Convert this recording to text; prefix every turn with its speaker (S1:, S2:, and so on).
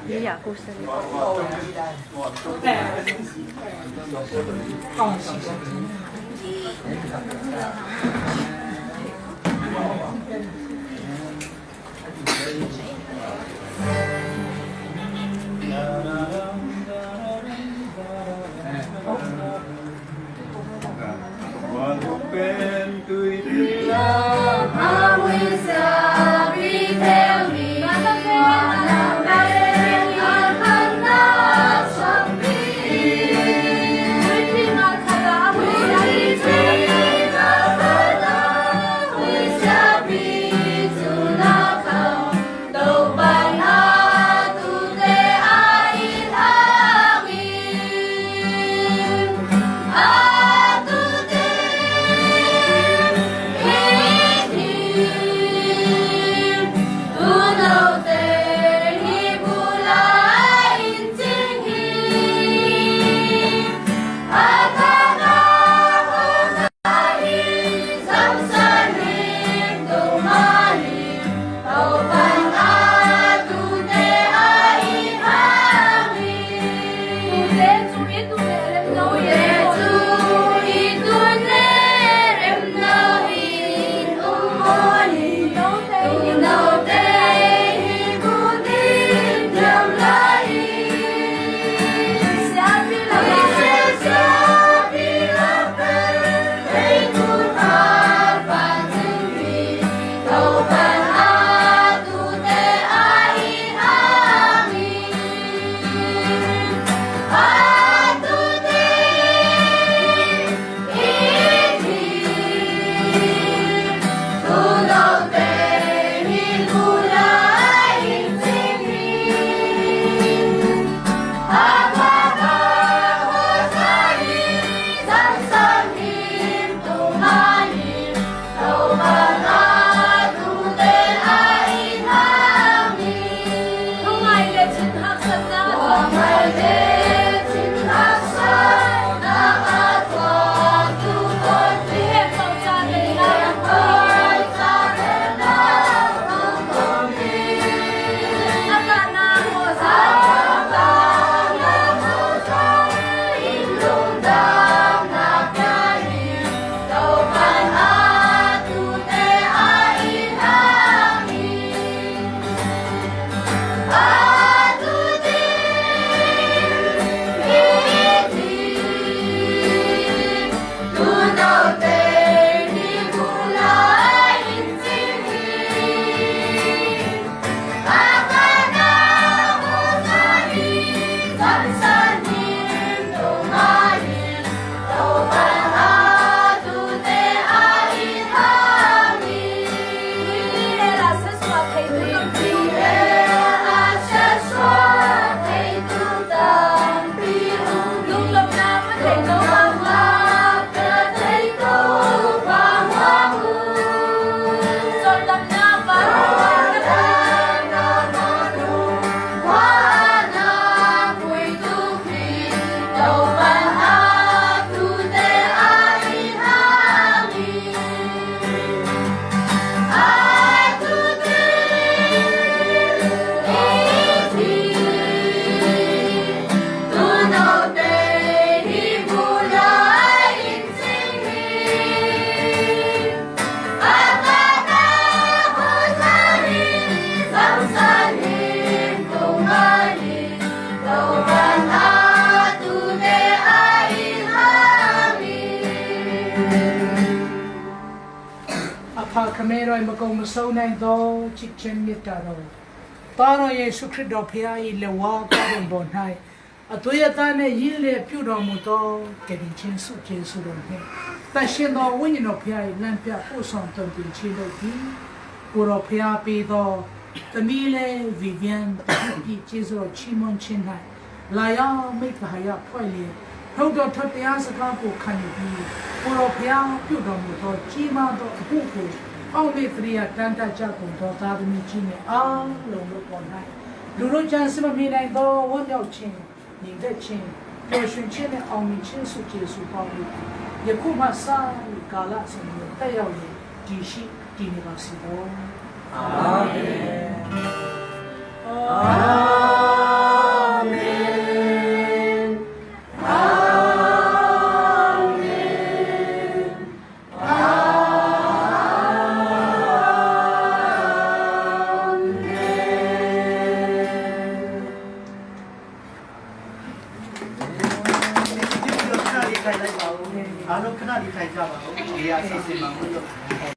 S1: 你呀，故事里。
S2: Kamera im kong so na do chichen mitaro. Taro Yesu Kristo pia ile wa ka bon hai. Atoya ta ne yile pyu do mu to ke din chin su Jesu do he. Ta shin do win no pia lan pia ko son ton tin chi do ti. Puro pia pi do Camille Vivian pi Jesu chimon chin hai. La ya me ka ya phoi le. Ho do thot ya sa ka ko khan ni. Puro pia pyu do mu to chi ma do hu ko Only three Tanta Chapel, Dota Michine, all over one night. Lulu Jansen of Mina, though one out chain, in that chain, Persian chain, only chin such as you probably. Yakuma Sa, Galas, and Tayo, Dishi, University. Amen.
S1: ထိုင်လိုက်ပါဦးအားလုံးခဏလေးထိုင်ကြပါဦးဒီဟာစီစဉ်မှာမလို့